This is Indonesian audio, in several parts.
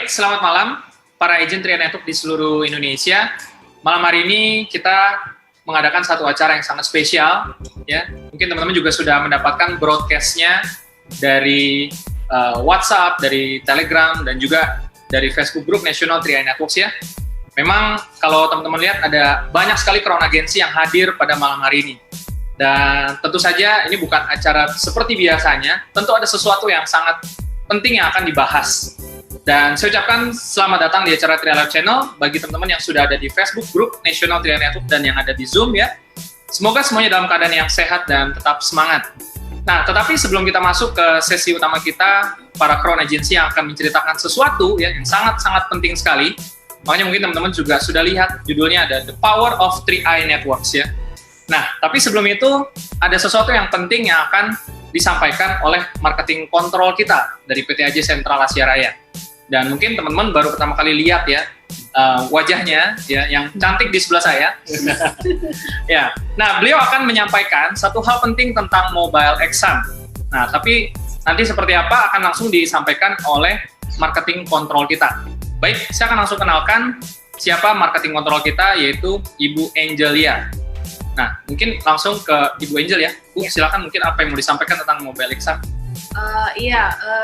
Baik, selamat malam para agent Tria Network di seluruh Indonesia. Malam hari ini kita mengadakan satu acara yang sangat spesial, ya. Mungkin teman-teman juga sudah mendapatkan broadcast-nya dari WhatsApp, dari Telegram, dan juga dari Facebook Group National Tria Networks, ya. Memang kalau teman-teman lihat ada banyak sekali crown agensi yang hadir pada malam hari ini. Dan tentu saja ini bukan acara seperti biasanya, tentu ada sesuatu yang sangat penting yang akan dibahas. Dan saya ucapkan selamat datang di acara Tria Live Channel bagi teman-teman yang sudah ada di Facebook Group National Tria Network dan yang ada di Zoom, ya. Semoga semuanya dalam keadaan yang sehat dan tetap semangat. Nah, tetapi sebelum kita masuk ke sesi utama kita, para crown agency yang akan menceritakan sesuatu ya yang sangat-sangat penting sekali. Makanya mungkin teman-teman juga sudah lihat judulnya ada The Power of 3i Networks, ya. Nah, tapi sebelum itu ada sesuatu yang penting yang akan disampaikan oleh marketing kontrol kita dari PT AJ Sentral Asia Raya. Dan mungkin teman-teman baru pertama kali lihat ya wajahnya ya yang cantik di sebelah saya. Ya, nah beliau akan menyampaikan satu hal penting tentang mobile exam. Nah, tapi nanti seperti apa akan langsung disampaikan oleh marketing kontrol kita. Baik, saya akan langsung kenalkan siapa marketing kontrol kita, yaitu Ibu Angelia. Nah, mungkin langsung ke Ibu Angel ya. Bu, silakan mungkin apa yang mau disampaikan tentang mobile exam.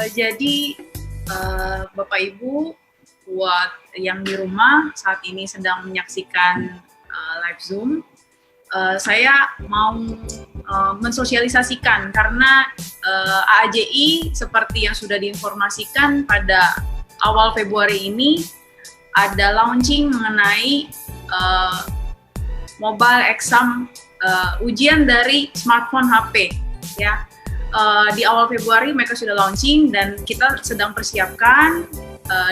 Jadi Bapak Ibu, buat yang di rumah saat ini sedang menyaksikan live Zoom, saya mau mensosialisasikan karena AAJI seperti yang sudah diinformasikan pada awal Februari ini ada launching mengenai mobile exam ujian dari smartphone HP, ya. Di awal Februari mereka sudah launching dan kita sedang persiapkan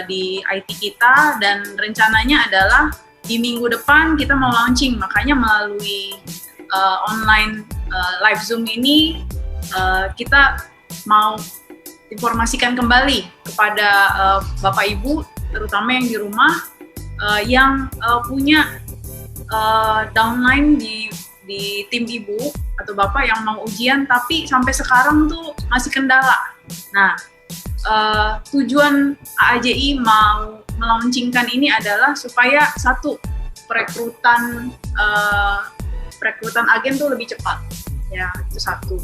di IT kita, dan rencananya adalah di minggu depan kita mau launching. Makanya melalui online live Zoom ini kita mau informasikan kembali kepada Bapak Ibu, terutama yang di rumah yang punya downline di tim ibu atau bapak yang mau ujian tapi sampai sekarang tuh masih kendala. Nah, tujuan AAJI mau melaunchingkan ini adalah supaya satu, perekrutan agen tuh lebih cepat, ya, itu satu.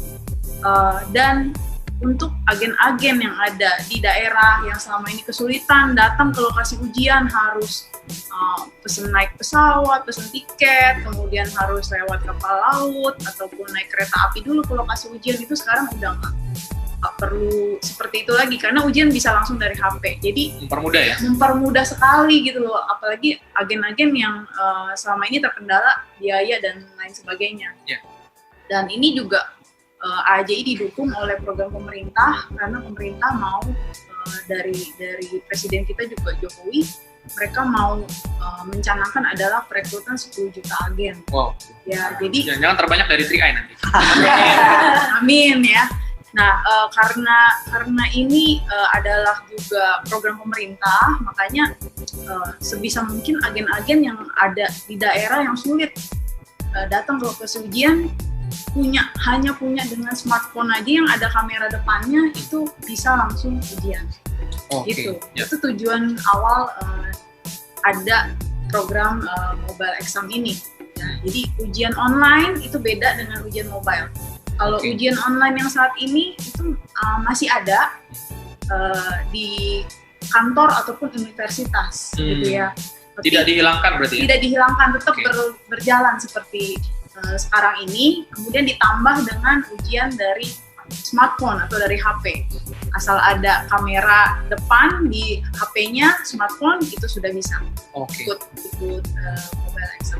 Dan untuk agen-agen yang ada di daerah yang selama ini kesulitan datang ke lokasi ujian, harus pesen naik pesawat, pesen tiket, kemudian harus lewat kapal laut ataupun naik kereta api dulu ke lokasi ujian, itu sekarang udah nggak perlu seperti itu lagi karena ujian bisa langsung dari HP. Jadi mempermudah ya? Mempermudah sekali gitu loh, apalagi agen-agen yang selama ini terkendala biaya dan lain sebagainya. Yeah. Dan ini juga AAJI didukung oleh program pemerintah karena pemerintah mau dari presiden kita juga Jokowi, mereka mau mencanangkan adalah perekrutan 10 juta agen. Wow. Ya, jadi jangan terbanyak dari 3i nanti. Amin ya. Nah, karena ini adalah juga program pemerintah, makanya sebisa mungkin agen-agen yang ada di daerah yang sulit datang ke lokasi ujian hanya punya dengan smartphone aja yang ada kamera depannya, itu bisa langsung ujian. Gitu. Yeah. Itu tujuan awal ada program mobile exam ini. Nah, jadi ujian online itu beda dengan ujian mobile. Kalau ujian online yang saat ini itu masih ada di kantor ataupun universitas, gitu ya. Tidak dihilangkan berarti? Tidak dihilangkan, tetap berjalan seperti sekarang ini, kemudian ditambah dengan ujian dari smartphone atau dari HP. Asal ada kamera depan di HP-nya, smartphone, itu sudah bisa ikut mobile exam.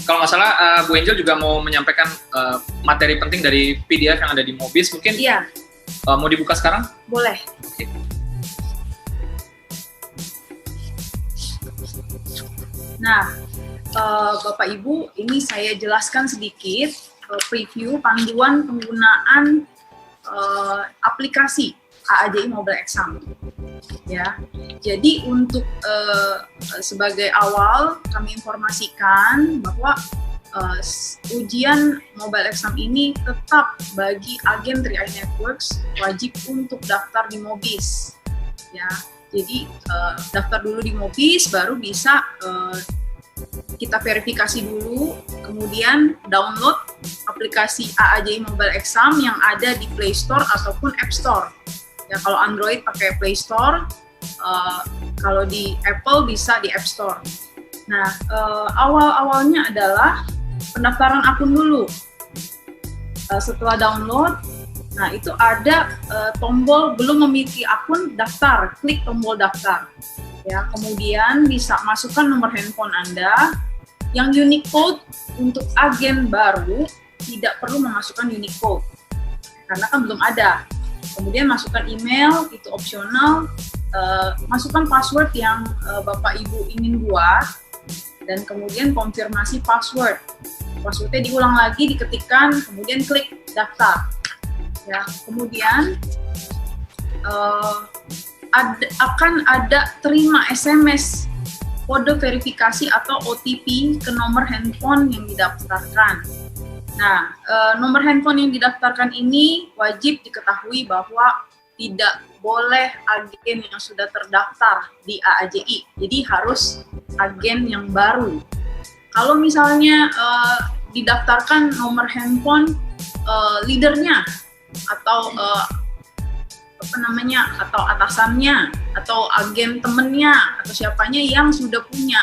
Kalau nggak salah Bu Angel juga mau menyampaikan materi penting dari PDF yang ada di Mobis, mungkin mau dibuka sekarang? Boleh. Nah, Bapak Ibu, ini saya jelaskan sedikit preview panduan penggunaan aplikasi AAJI Mobile Exam. Ya, jadi untuk sebagai awal kami informasikan bahwa ujian mobile exam ini tetap bagi agen 3i Networks wajib untuk daftar di Mobis. Ya, Jadi daftar dulu di Mobis, baru bisa kita verifikasi dulu, kemudian download aplikasi AAJI Mobile Exam yang ada di Play Store ataupun App Store. Ya, kalau Android pakai Play Store, kalau di Apple bisa di App Store. Nah, awal-awalnya adalah pendaftaran akun dulu. Setelah download, nah itu ada tombol belum memiliki akun, daftar, klik tombol daftar. Ya, kemudian bisa masukkan nomor handphone Anda. Yang unique code untuk agen baru tidak perlu memasukkan unique code karena kan belum ada. Kemudian masukkan email, itu opsional. Masukkan password yang Bapak Ibu ingin buat, dan kemudian konfirmasi password. Passwordnya diulang lagi, diketikkan, kemudian klik daftar. Ya, kemudian akan ada terima SMS kode verifikasi atau OTP ke nomor handphone yang didaftarkan. Nah, nomor handphone yang didaftarkan ini wajib diketahui bahwa tidak boleh agen yang sudah terdaftar di AAJI. Jadi harus agen yang baru. Kalau misalnya didaftarkan nomor handphone leadernya atau atau atasannya atau agen temennya atau siapanya yang sudah punya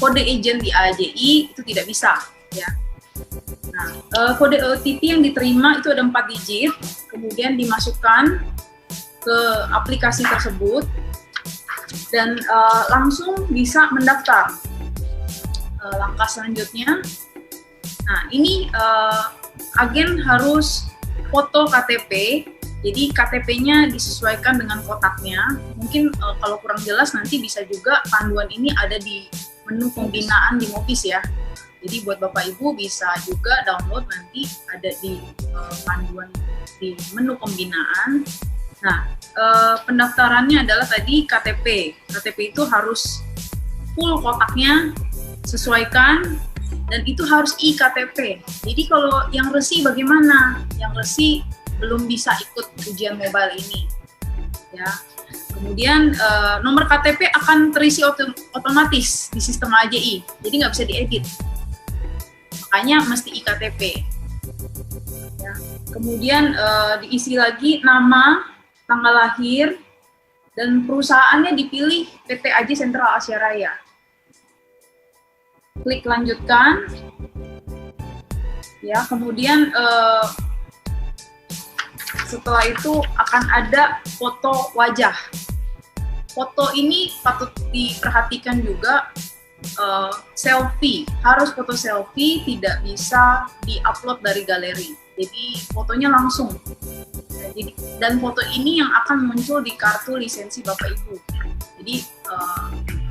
kode agent di AAJI, itu tidak bisa, ya. Nah, kode OTP yang diterima itu ada 4 digit, kemudian dimasukkan ke aplikasi tersebut dan langsung bisa mendaftar. Langkah selanjutnya, nah ini agen harus foto KTP. Jadi KTP-nya disesuaikan dengan kotaknya. Mungkin kalau kurang jelas nanti bisa juga panduan ini ada di menu pembinaan di Mobis ya. Jadi buat Bapak Ibu bisa juga download, nanti ada di panduan di menu pembinaan. Nah, pendaftarannya adalah tadi KTP. KTP itu harus full kotaknya, sesuaikan, dan itu harus iKTP. Jadi kalau yang resi bagaimana? Yang resi belum bisa ikut ujian mobile ini, ya. Kemudian nomor KTP akan terisi otomatis di sistem AJI, jadi nggak bisa diedit. Makanya mesti iKTP. Ya. Kemudian diisi lagi nama, tanggal lahir, dan perusahaannya dipilih PT AJI Sentral Asia Raya. Klik lanjutkan. Ya, kemudian setelah itu akan ada foto wajah. Foto ini patut diperhatikan juga, selfie. Harus foto selfie, tidak bisa di-upload dari galeri. Jadi fotonya langsung. Dan foto ini yang akan muncul di kartu lisensi Bapak Ibu. Jadi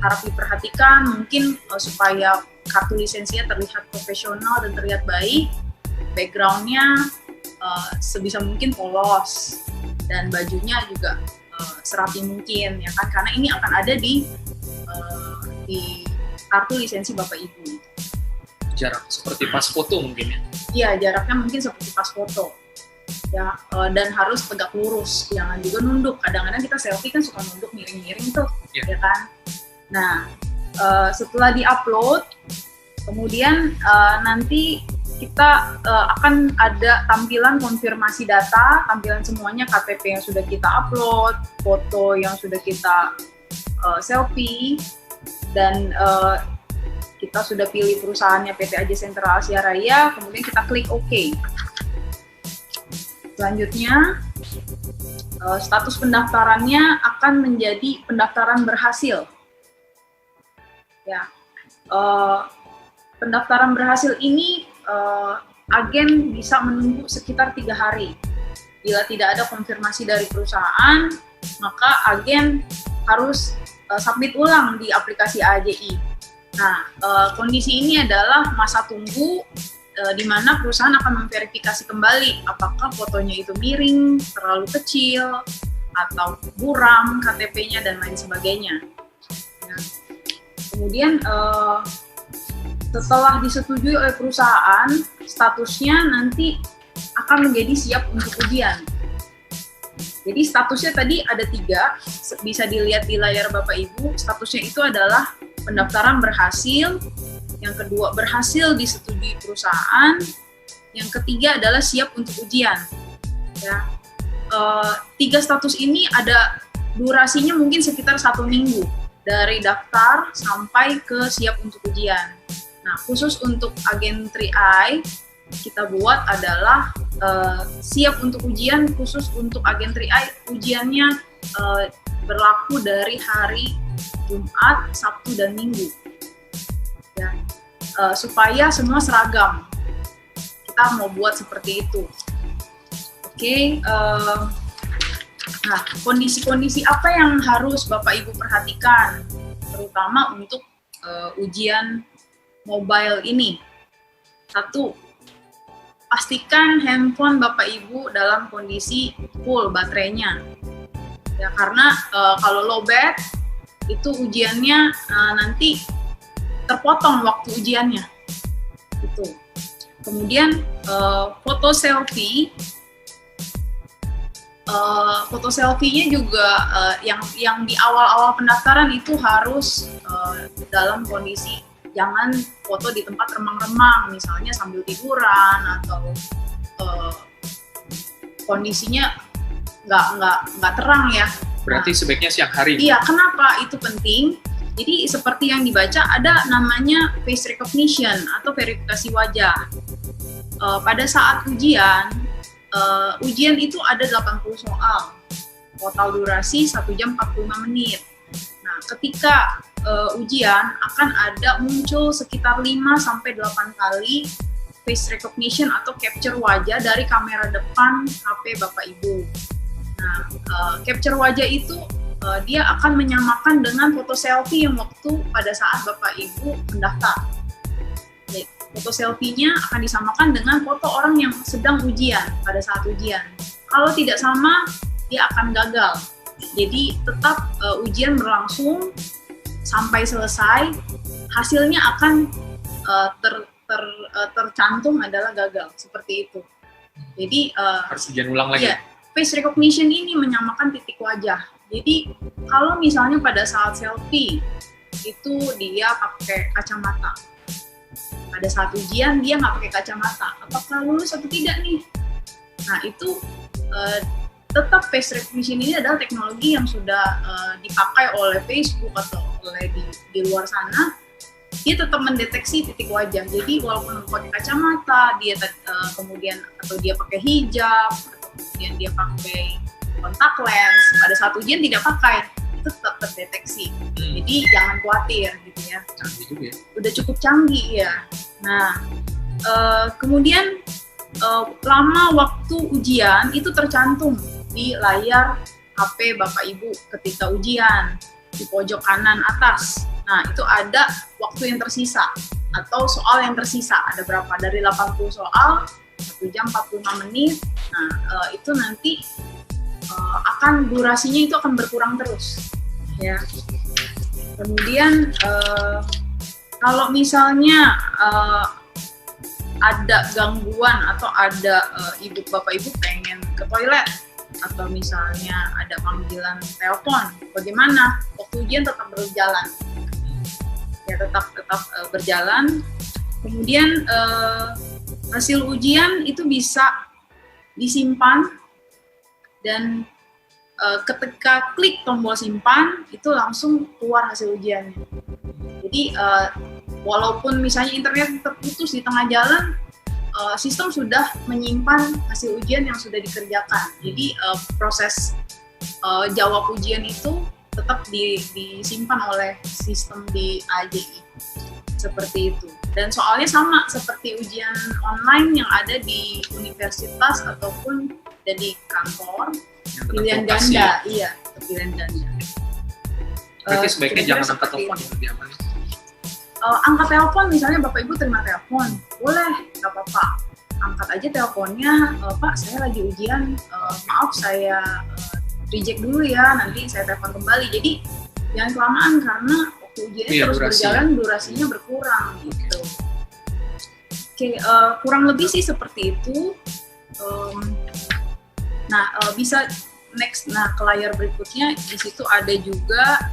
harap diperhatikan mungkin supaya kartu lisensinya terlihat profesional dan terlihat baik. Background-nya sebisa mungkin polos dan bajunya juga serapi mungkin, ya kan, karena ini akan ada di kartu lisensi Bapak Ibu. Jarak seperti pas foto mungkin ya? Iya, jaraknya mungkin seperti pas foto, ya, dan harus tegak lurus, jangan juga nunduk. Kadang-kadang kita selfie kan suka nunduk miring-miring tuh, ya kan. Nah, setelah diupload, kemudian nanti kita akan ada tampilan konfirmasi data, tampilan semuanya, KTP yang sudah kita upload, foto yang sudah kita selfie, dan kita sudah pilih perusahaannya PT AJI Sentral Asia Raya, kemudian kita klik OK. Selanjutnya, status pendaftarannya akan menjadi pendaftaran berhasil. Ya, pendaftaran berhasil ini agen bisa menunggu sekitar 3 hari. Bila tidak ada konfirmasi dari perusahaan, maka agen harus submit ulang di aplikasi AAJI. Nah, kondisi ini adalah masa tunggu di mana perusahaan akan memverifikasi kembali apakah fotonya itu miring, terlalu kecil, atau buram KTP-nya, dan lain sebagainya. Ya. Kemudian setelah disetujui oleh perusahaan, statusnya nanti akan menjadi siap untuk ujian. Jadi statusnya tadi ada 3, bisa dilihat di layar Bapak Ibu. Statusnya itu adalah pendaftaran berhasil, yang kedua berhasil disetujui perusahaan, yang ketiga adalah siap untuk ujian. Ya, 3 status ini ada durasinya mungkin sekitar 1 minggu dari daftar sampai ke siap untuk ujian. Nah, khusus untuk agen 3i kita buat adalah siap untuk ujian. Khusus untuk agen 3i ujiannya berlaku dari hari Jumat, Sabtu, dan Minggu. Ya, supaya semua seragam. Kita mau buat seperti itu. Oke. Nah, kondisi-kondisi apa yang harus Bapak Ibu perhatikan, terutama untuk ujian mobile ini? 1, pastikan handphone Bapak Ibu dalam kondisi full baterainya. Ya, karena kalau lowbat itu ujiannya nanti terpotong waktu ujiannya. Itu. Kemudian foto selfie. Foto selfie-nya juga yang di awal-awal pendaftaran itu harus dalam kondisi jangan foto di tempat remang-remang, misalnya sambil tiduran atau kondisinya nggak terang ya. Berarti sebaiknya siang hari. Iya, kenapa itu penting? Jadi seperti yang dibaca ada namanya face recognition atau verifikasi wajah. Pada saat ujian itu ada 80 soal, total durasi 1 jam 45 menit. Nah, ketika ujian akan ada muncul sekitar 5-8 kali face recognition atau capture wajah dari kamera depan HP Bapak Ibu. Nah, capture wajah itu dia akan menyamakan dengan foto selfie yang waktu pada saat Bapak Ibu mendaftar. Foto selfie-nya akan disamakan dengan foto orang yang sedang ujian pada saat ujian. Kalau tidak sama, dia akan gagal. Jadi tetap ujian berlangsung sampai selesai, hasilnya akan tercantum adalah gagal, seperti itu. Jadi harus ujian ulang lagi. Iya, face recognition ini menyamakan titik wajah. Jadi kalau misalnya pada saat selfie itu dia pakai kacamata. Pada saat ujian dia nggak pakai kacamata, apakah lulus atau tidak nih? Nah itu tetap face recognition ini adalah teknologi yang sudah dipakai oleh Facebook atau oleh di luar sana. Dia tetap mendeteksi titik wajah. Jadi walaupun pakai kacamata, dia kemudian atau dia pakai hijab, atau kemudian dia pakai kontak lens, pada saat ujian tidak pakai, itu tetap terdeteksi. Jadi jangan khawatir gitu ya. Canggih juga ya. Udah cukup canggih ya. Nah, kemudian lama waktu ujian itu tercantum di layar HP Bapak Ibu ketika ujian di pojok kanan atas. Nah, itu ada waktu yang tersisa atau soal yang tersisa. Ada berapa? Dari 80 soal, 1 jam 45 menit. Nah, itu nanti akan durasinya itu akan berkurang terus. Ya. Kemudian kalau misalnya ada gangguan atau ada Bapak Ibu pengen ke toilet atau misalnya ada panggilan telepon, bagaimana? Waktu ujian tetap berjalan. Ya, tetap berjalan. Kemudian hasil ujian itu bisa disimpan dan ketika klik tombol simpan itu langsung keluar hasil ujiannya. Jadi walaupun misalnya internet terputus di tengah jalan, sistem sudah menyimpan hasil ujian yang sudah dikerjakan. Jadi proses jawab ujian itu tetap disimpan oleh sistem di AJI. Seperti itu. Dan soalnya sama seperti ujian online yang ada di universitas ataupun di kantor, pilihan ganda. Iya, pilihan ganda. Berarti sebaiknya jangan angkat telepon ya, angkat telepon, misalnya Bapak Ibu terima telepon, boleh, nggak apa-apa. Angkat aja teleponnya, Pak saya lagi ujian, maaf saya reject dulu ya, nanti saya telepon kembali. Jadi jangan kelamaan karena waktu ujiannya terus berjalan, durasinya berkurang gitu. Oke, kurang lebih sih seperti itu. Nah, bisa next, nah ke layar berikutnya, di situ ada juga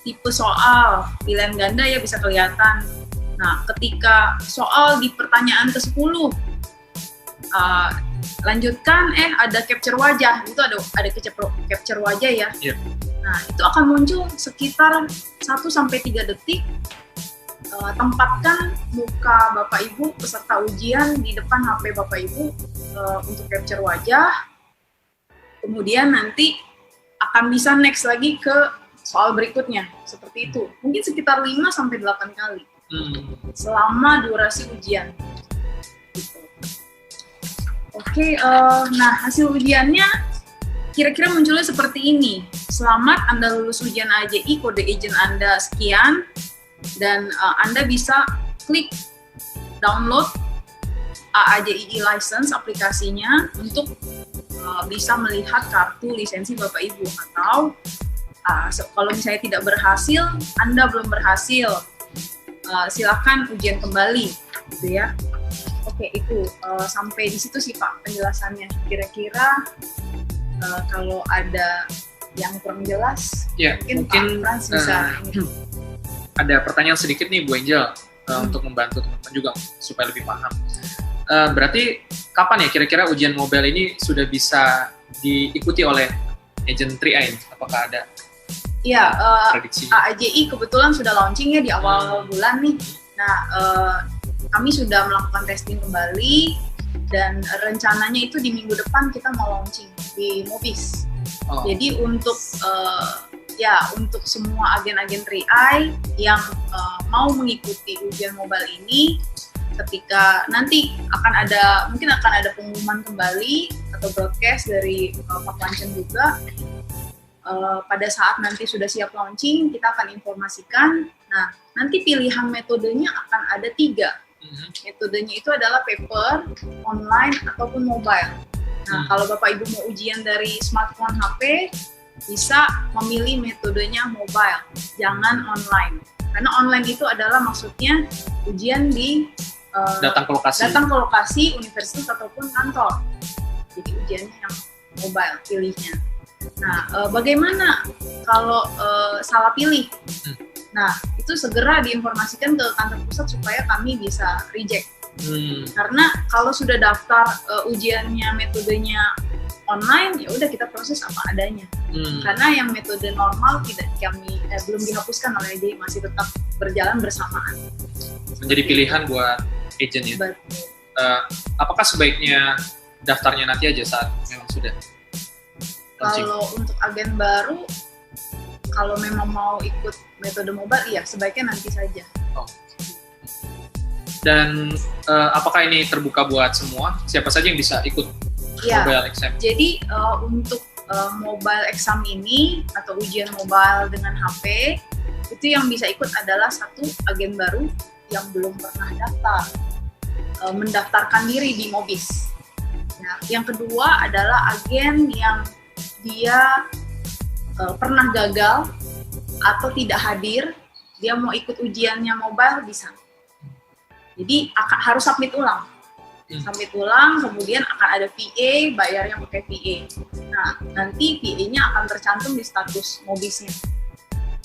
tipe soal pilihan ganda ya, bisa kelihatan. Nah, ketika soal di pertanyaan ke-10 lanjutkan, ada capture wajah, itu ada capture wajah ya. Yeah. Nah, itu akan muncul sekitar 1-3 detik. Tempatkan muka Bapak Ibu peserta ujian di depan HP Bapak Ibu untuk capture wajah. Kemudian nanti akan bisa next lagi ke soal berikutnya, seperti itu. Mungkin sekitar 5-8 kali selama durasi ujian. Gitu. Oke, nah hasil ujiannya kira-kira munculnya seperti ini. Selamat, Anda lulus ujian AJI, kode agent Anda sekian, dan Anda bisa klik download AJI license aplikasinya untuk bisa melihat kartu lisensi Bapak Ibu. Atau kalau misalnya tidak berhasil, Anda belum berhasil, silakan ujian kembali, gitu ya. Oke, itu sampai di situ sih Pak penjelasannya. Kira-kira kalau ada yang kurang jelas, ya, mungkin Pak Frans bisa. Ada pertanyaan sedikit nih Bu Angel untuk membantu teman-teman juga supaya lebih paham. Berarti kapan ya kira-kira ujian mobile ini sudah bisa diikuti oleh agent 3i? Apakah ada prediksinya? AJI kebetulan sudah launching ya di awal bulan nih. Nah, kami sudah melakukan testing kembali dan rencananya itu di minggu depan kita mau launching di Mobis. Jadi untuk untuk semua agen-agen 3i yang mau mengikuti ujian mobile ini, ketika nanti mungkin akan ada pengumuman kembali atau broadcast dari Pak Wancen juga. Pada saat nanti sudah siap launching, kita akan informasikan. Nah, nanti pilihan metodenya akan ada 3. Metodenya itu adalah paper, online, ataupun mobile. Nah, kalau Bapak Ibu mau ujian dari smartphone HP, bisa memilih metodenya mobile, jangan online. Karena online itu adalah maksudnya ujian di datang ke lokasi universitas ataupun kantor. Jadi ujiannya yang mobile pilihnya. Nah, bagaimana kalau salah pilih? Nah, itu segera diinformasikan ke kantor pusat supaya kami bisa reject. Karena kalau sudah daftar ujiannya metodenya online, ya udah kita proses apa adanya. Karena yang metode normal belum dihapuskan oleh AJI, masih tetap berjalan bersamaan. Menjadi pilihan buat agent ya. Apakah sebaiknya daftarnya nanti aja saat memang sudah launching? Kalau untuk agen baru, kalau memang mau ikut metode mobile, iya sebaiknya nanti saja. Dan apakah ini terbuka buat semua? Siapa saja yang bisa ikut mobile exam? Jadi untuk mobile exam ini atau ujian mobile dengan HP, itu yang bisa ikut adalah satu agen baru yang belum pernah mendaftarkan diri di Mobis. Nah, yang kedua adalah agen yang dia pernah gagal atau tidak hadir, dia mau ikut ujiannya mobile, bisa. Jadi harus submit ulang. Kemudian akan ada PA, bayarnya pakai PA. Nah, nanti PA-nya akan tercantum di status Mobisnya.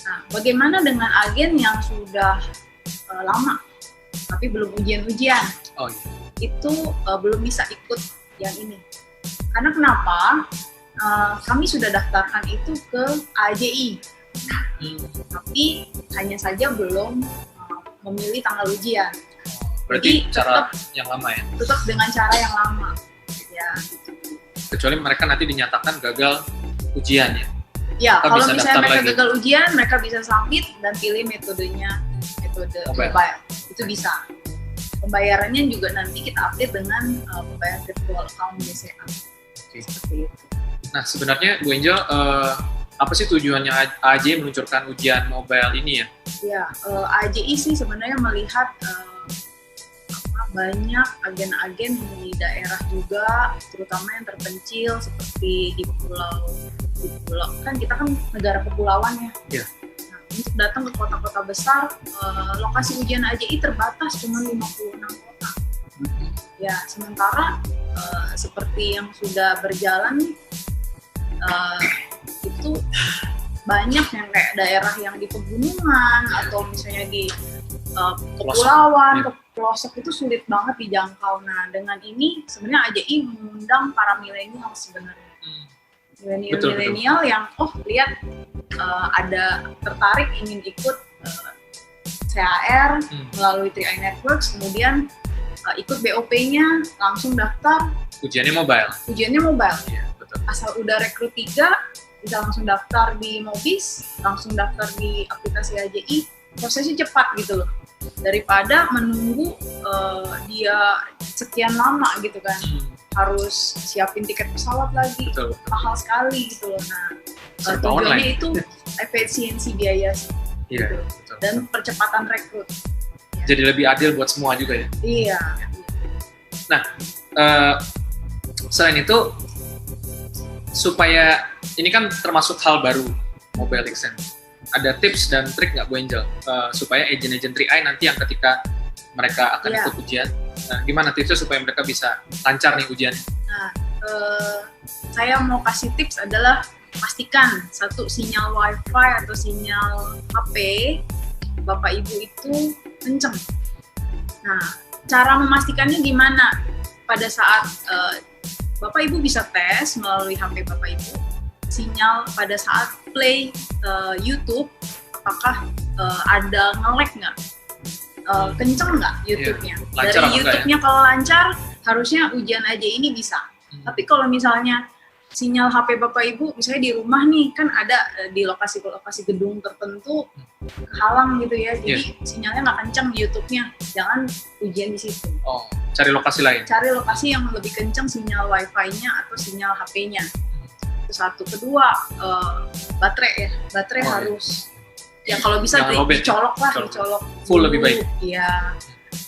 Nah, bagaimana dengan agen yang sudah lama tapi belum ujian-ujian? Itu belum bisa ikut yang ini. Karena kenapa? Kami sudah daftarkan itu ke AJI, tapi hanya saja belum memilih tanggal ujian. Berarti cara yang lama ya? Tetap dengan cara yang lama. Ya. Kecuali mereka nanti dinyatakan gagal ujian ya? Ya, kalau misalnya mereka gagal ujian, mereka bisa submit dan pilih metode mobile. Itu bisa. Pembayarannya juga nanti kita update dengan pembayaran virtual account BCA. Seperti itu. Nah, sebenarnya Bu Angel, apa sih tujuannya AJI meluncurkan ujian mobile ini ya? Ya, AJI sih sebenarnya melihat banyak agen-agen di daerah juga, terutama yang terpencil seperti di pulau. Kan kita kan negara kepulauan ya. Yeah. Nah, untuk datang ke kota-kota besar, lokasi ujian AJI terbatas cuma 56 kota. Ya, sementara seperti yang sudah berjalan itu banyak yang kayak daerah yang di pegunungan atau misalnya di kepulauan, pelosok itu sulit banget dijangkau. Nah, dengan ini sebenarnya AJI mengundang para milenial sebenarnya. Milenial yang lihat ada tertarik ingin ikut CAR melalui 3i Networks, kemudian ikut BOP-nya, langsung daftar. Ujiannya mobile. Iya, betul. Asal udah rekrut 3, bisa langsung daftar di Mobis, langsung daftar di aplikasi AJI, prosesnya cepat gitu loh. Daripada menunggu dia sekian lama gitu kan, harus siapin tiket pesawat lagi, betul. Mahal sekali gitu loh. Nah, tujuannya itu efisiensi biaya sih, gitu. Betul. Dan percepatan rekrut. Jadi lebih adil buat semua juga ya? Iya. Nah, selain itu, supaya ini kan termasuk hal baru mobile exam, ada tips dan trik nggak Bu Angel supaya agent-agent 3i nanti yang ketika mereka akan ikut ujian, gimana tipsnya supaya mereka bisa lancar nih ujian? Nah, saya mau kasih tips adalah pastikan satu, sinyal WiFi atau sinyal HP Bapak Ibu itu kenceng. Nah, cara memastikannya gimana? Pada saat Bapak Ibu bisa tes melalui HP Bapak Ibu, sinyal pada saat play YouTube, apakah ada nge-lag nggak? Kenceng nggak YouTube-nya? Dari YouTube-nya kalau lancar, harusnya ujian aja ini bisa. Tapi kalau misalnya sinyal HP Bapak Ibu, misalnya di rumah nih, kan ada di lokasi-lokasi gedung tertentu, halang gitu ya, jadi sinyalnya nggak kenceng di YouTube-nya, jangan ujian di situ. Oh, cari lokasi lain? Cari lokasi yang lebih kenceng sinyal Wi-Fi-nya atau sinyal HP-nya. Itu satu. Kedua, baterai harus, ya kalau bisa dicolok lah, dicolok full lebih baik. Iya.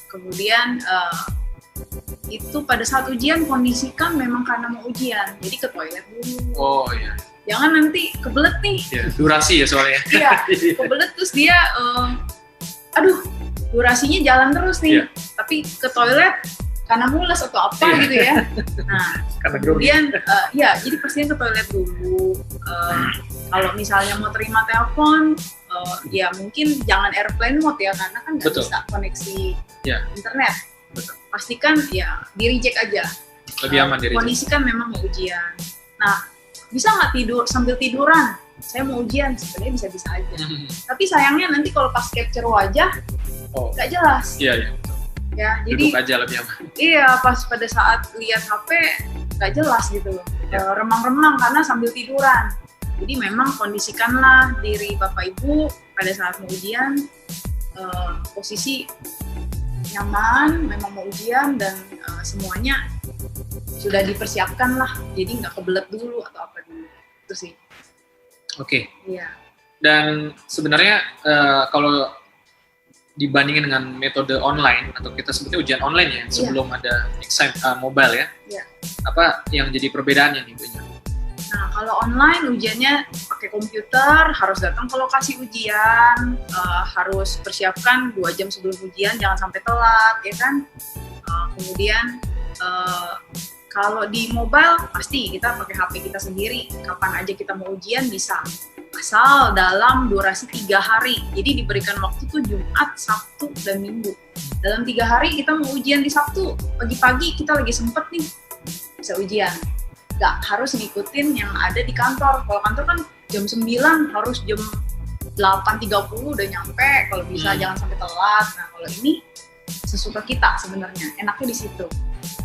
Kemudian itu pada saat ujian kondisikan memang karena mau ujian, jadi ke toilet dulu. Oh iya. Jangan nanti kebelet nih. Ya, durasi ya soalnya. Iya, kebelet terus dia, durasinya jalan terus nih, tapi ke toilet karena mules atau apa gitu ya. Nah, kemudian jadi pastinya ke toilet dulu. Kalau misalnya mau terima telepon, ya mungkin jangan airplane mode ya, karena kan nggak bisa koneksi internet. Betul. Pastikan ya di reject aja. Lebih aman di reject. Kondisikan memang mau ujian. Nah, bisa nggak tidur sambil tiduran? Saya mau ujian, sebenarnya bisa-bisa aja. Tapi sayangnya nanti kalau pas capture wajah nggak jelas. Iya. Ya, duduk jadi aja lebih aman. Iya, pas pada saat lihat HP nggak jelas gitu loh. Remang-remang karena sambil tiduran. Jadi memang kondisikanlah diri Bapak Ibu pada saat mau ujian, posisi nyaman, memang mau ujian, dan semuanya sudah dipersiapkan lah, jadi nggak kebelet dulu atau apa dulu, itu sih. Oke. Iya. Dan sebenarnya kalau dibandingin dengan metode online atau kita sebutnya ujian online ya, sebelum ada exam mobile ya, apa yang jadi perbedaannya nih Bu? Nah, kalau online ujiannya pakai komputer, harus datang ke lokasi ujian, harus persiapkan 2 jam sebelum ujian, jangan sampai telat, ya kan? Kemudian kalau di mobile pasti kita pakai HP kita sendiri, kapan aja kita mau ujian bisa, asal dalam durasi 3 hari. Jadi diberikan waktu tuh Jumat, Sabtu, dan Minggu. Dalam 3 hari kita mau ujian di Sabtu, pagi-pagi kita lagi sempet nih, bisa ujian. Gak harus ngikutin yang ada di kantor. Kalau kantor kan jam 9 harus jam 8.30 udah nyampe, kalau bisa jangan sampai telat. Nah, kalau ini sesuka kita sebenarnya, enaknya di situ.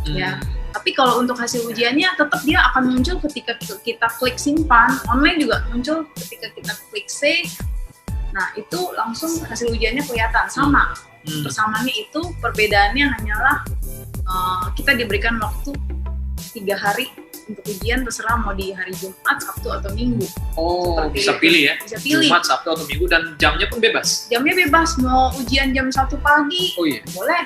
Ya. Tapi kalau untuk hasil ujiannya tetap dia akan muncul ketika kita klik simpan. Online juga muncul ketika kita klik save. Nah, itu langsung hasil ujiannya kelihatan sama. Persamaannya itu, perbedaannya hanyalah kita diberikan waktu 3 hari untuk ujian, terserah mau di hari Jumat, Sabtu, atau Minggu. Oh, bisa pilih ya? Bisa pilih. Jumat, Sabtu, atau Minggu, dan jamnya pun bebas? Jamnya bebas, mau ujian jam 1 pagi, boleh.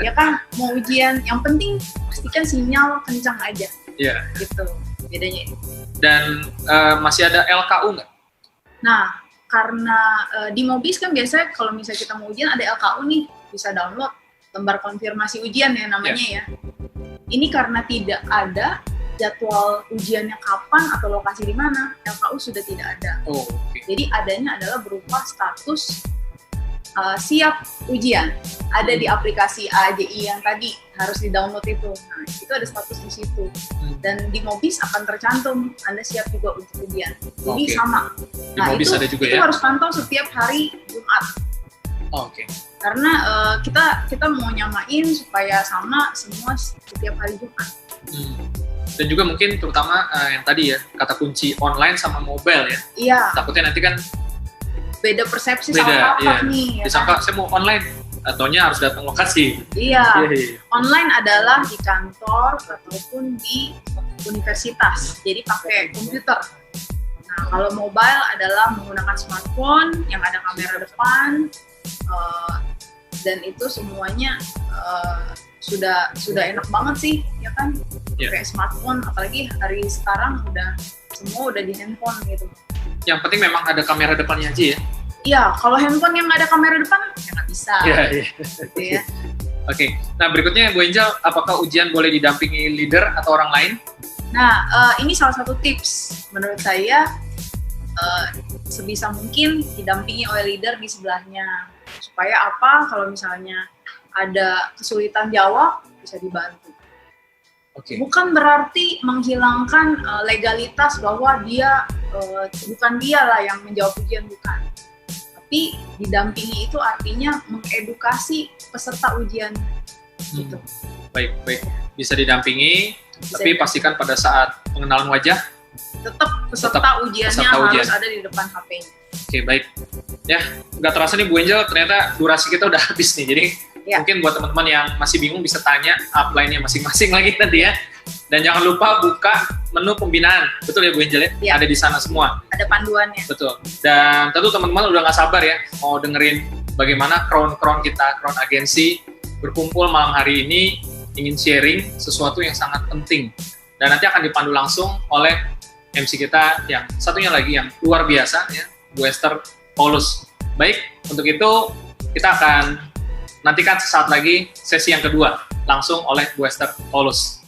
Ya kan, mau ujian, yang penting pastikan sinyal kencang aja. Iya. Gitu, bedanya. Dan masih ada LKU nggak? Nah, karena di Mobis kan biasanya kalau misalnya kita mau ujian ada LKU nih, bisa download lembar konfirmasi ujian ya namanya ya. Ini karena tidak ada, jadwal ujiannya kapan atau lokasi di mana, LKU sudah tidak ada. Oh, okay. Jadi adanya adalah berupa status siap ujian. Ada di aplikasi AJI yang tadi harus di-download itu. Nah, itu ada status di situ. Dan di Mobis akan tercantum Anda siap juga untuk ujian. Jadi sama. Di Mobis ada juga itu harus pantau setiap hari Jumat. Oh, oke. Karena kita mau nyamain supaya sama semua setiap hari Jumat. Dan juga mungkin terutama yang tadi ya, kata kunci online sama mobile ya. Iya. Takutnya nanti kan beda persepsi sama kakak nih. Disangka saya mau online, ataunya harus datang lokasi. Iya. Online adalah di kantor ataupun di universitas. Jadi pakai komputer. Nah, kalau mobile adalah menggunakan smartphone yang ada kamera depan, dan itu semuanya sudah enak banget sih, ya kan? Kayak smartphone, apalagi hari sekarang semua udah di handphone gitu. Yang penting memang ada kamera depannya aja ya? Iya, kalau handphone yang nggak ada kamera depan, ya nggak bisa. Iya. Gitu ya. Oke, nah berikutnya Bu Angel, apakah ujian boleh didampingi leader atau orang lain? Nah, ini salah satu tips menurut saya, sebisa mungkin didampingi oleh leader di sebelahnya. Supaya apa, kalau misalnya ada kesulitan jawab, bisa dibantu. Bukan berarti menghilangkan legalitas bahwa bukan dia lah yang menjawab ujian, bukan. Tapi didampingi itu artinya mengedukasi peserta ujian. Gitu. Baik. Bisa didampingi, tapi pastikan pada saat pengenalan wajah tetap peserta ujiannya harus ada di depan HP-nya. Oke, baik. Ya, nggak terasa nih Bu Angel, ternyata durasi kita udah habis nih. Jadi mungkin buat teman-teman yang masih bingung bisa tanya upline-nya masing-masing lagi nanti ya. Dan jangan lupa buka menu pembinaan. Betul ya Bu Angel ya? Ada di sana semua. Ada panduannya. Betul. Dan tentu teman-teman udah nggak sabar ya mau dengerin bagaimana crown kita, crown agensi berkumpul malam hari ini ingin sharing sesuatu yang sangat penting. Dan nanti akan dipandu langsung oleh MC kita yang satunya lagi yang luar biasa ya, Bu Esther Paulus. Baik, untuk itu kita akan nantikan sesaat lagi sesi yang kedua langsung oleh Bu Esther Paulus.